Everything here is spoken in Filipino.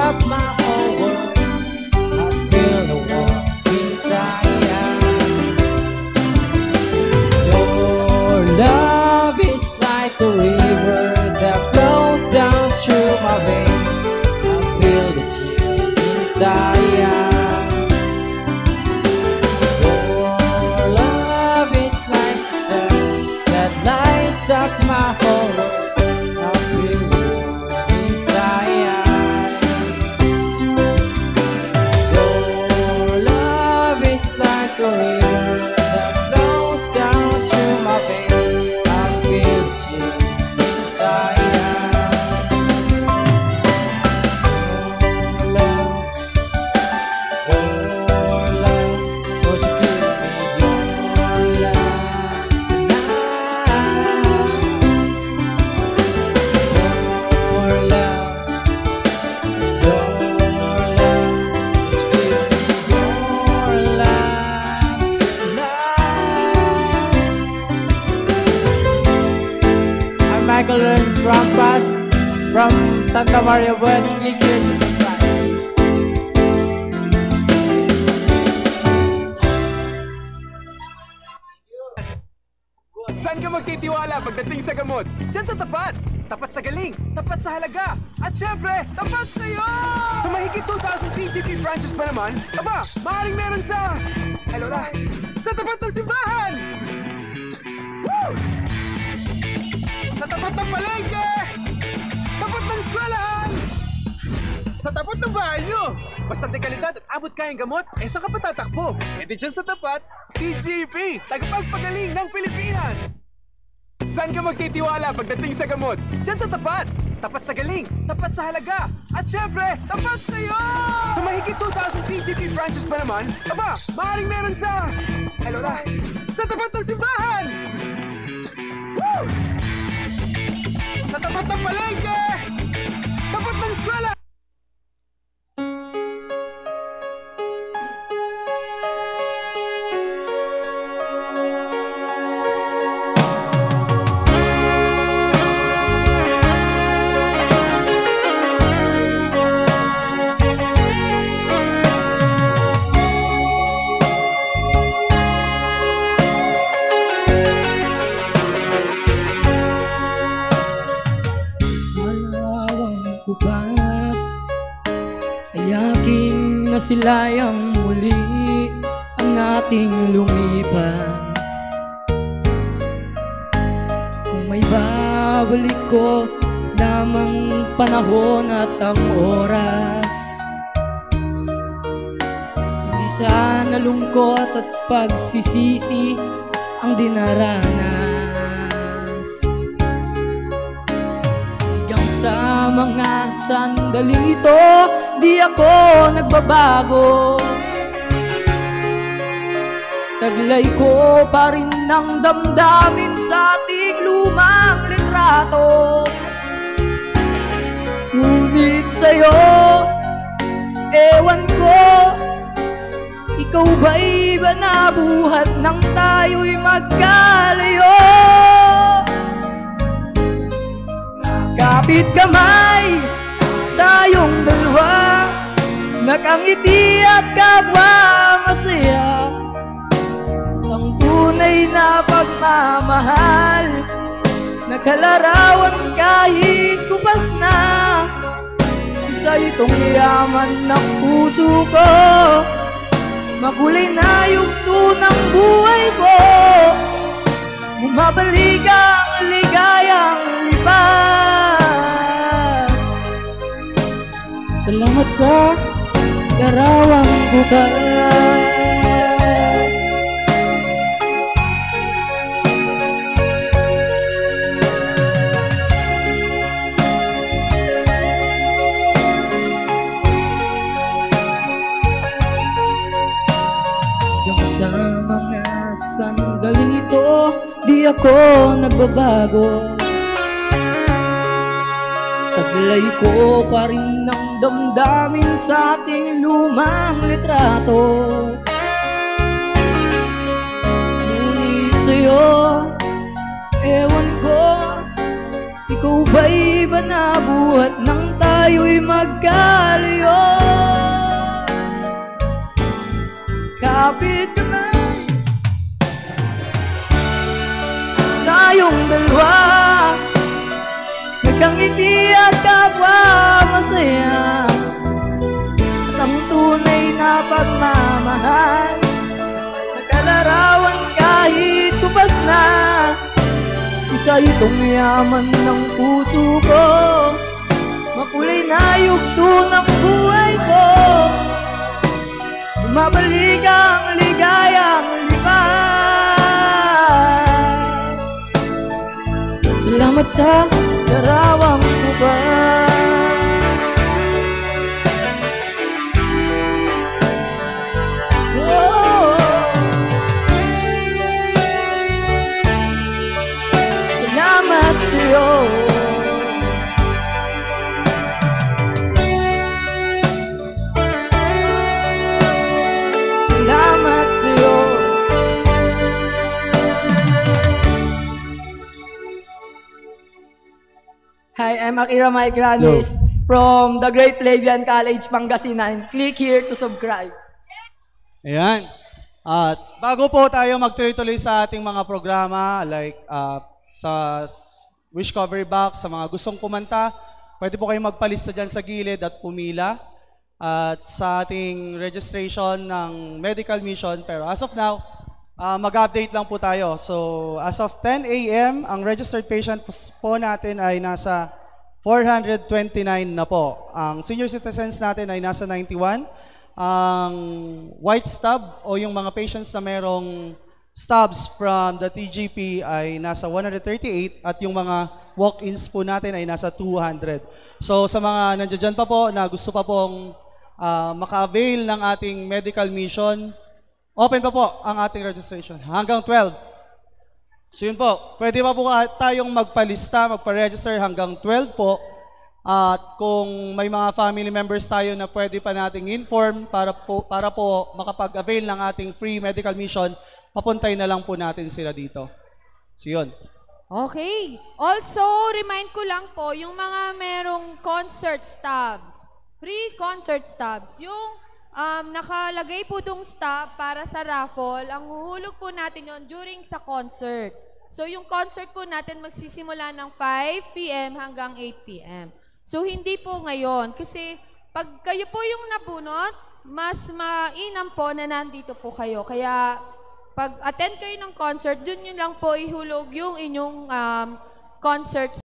up my whole world. I feel the warmth inside. Your love is like a river that flows down through my veins. I feel the chill inside. Your love is like the sun that lights up my whole world. I feel the warmth inside. Your love is like a river that flows down through my veins. I feel the chill inside. Your love, won't you give me your love tonight? Your love, won't you give me your love tonight? I'm Michael Ernst Rampas from Santa Maria Buen. Click here to subscribe. Saan ka magtitiwala pagdating sa gamot? Diyan sa tapat! Tapat sa galing, tapat sa halaga, at syempre, tapat sa'yo! Sa mahigit 2,000 TGP branches pa naman, aba, maaaring meron sa... Ay, Lola! Sa tapat ng simbahan! Woo! Sa tapat ng palengke! Tapat ng eskwelahan! Sa tapat ng bahay nyo! Basta dekalidad at abot kayang gamot, eh saan ka pa tatakbo? E di dyan sa tapat, TGP, tagapagpagaling ng Pilipinas! Saan ka magtitiwala pagdating sa gamot? Diyan sa tapat! Tapat sa galing, tapat sa halaga, at syempre, tapat sa'yo! Sa mahigit 2,000 TGP branches pa naman, aba, maaaring meron sa... Ay, Lola! Sa tapat ng simbahan! Woo! Sa tapat ng palengke! Tapat ng eskwela! Bukas ay aking nasilayang muli ang ating lumipas. Kung may babalik ko lamang panahon at ang oras, hindi sana lungkot at pagsisisi ang dinaranas. Sa mga sandaling ito, di ako nagbabago. Taglay ko pa rin ng damdamin sa ating lumang litrato. Ngunit sa'yo, ewan ko, ikaw ba'y ba nabuhat nang tayo'y magkalayo? Kapit kamay, tayong dalawa, nakangiti at kapwa masaya. Ang tunay na pagmamahal, nakalarawan kahit kupas na. Isa itong yaman ng puso ko, makulay na yugto ng buhay ko. Bumabalik ang ligayang lipas. Salamat sa larawang bukas. Hanggang sa mga sandaling ito, di ako nagbabago. Taglay ko pa rin ng damdamin sa ating lumang litrato. Ngunit sa'yo, ewan ko, ikaw ba'y ba nabuhat nang tayo'y magkalayo? ngiti at kapwa masaya, at ang tunay na pagmamahal, nagkalarawan kahit tupas na. Isa itong yaman ng puso ko, makulay na yugto ng buhay ko. Bumabalik ang ligayang lipas. Salamat sa larawang bukas. Oh. Salamat sa'yo. Salamat sa'yo. Hi, I'm Akira Mike Granis from the Great Flavian College, Pangasinan. Click here to subscribe. Ayan. At bago po tayo magtuloy-tuloy sa ating mga programa, like sa wish cover box, sa mga gustong kumanta, pwede po kayong magpalista dyan sa gilid at pumila. At sa ating registration ng medical mission, pero as of now, mag-update lang po tayo. So, as of 10 a.m., ang registered patient po natin ay nasa 429 na po. Ang senior citizens natin ay nasa 91. Ang white stub o yung mga patients na merong stubs from the TGP ay nasa 138 at yung mga walk-ins po natin ay nasa 200. So, sa mga nandiyan pa po na gusto pa pong maka-avail ng ating medical mission, open pa po ang ating registration hanggang 12. So yun po, pwede pa po tayong magpalista, magpa-register hanggang 12 po. At kung may mga family members tayo na pwede pa nating inform para po makapag-avail ng ating free medical mission, papuntay na lang po natin sila dito. So yun. Okay. Also, remind ko lang po, yung mga merong concert stubs, free concert stubs, yung nakalagay po dong stub para sa raffle, ang huhulog po natin yon during sa concert. So, yung concert po natin magsisimula ng 5 p.m. hanggang 8 p.m. So, hindi po ngayon. Kasi, pag kayo po yung nabunot, mas mainam po na nandito po kayo. Kaya, pag attend kayo ng concert, dun yun lang po ihulog yung inyong concert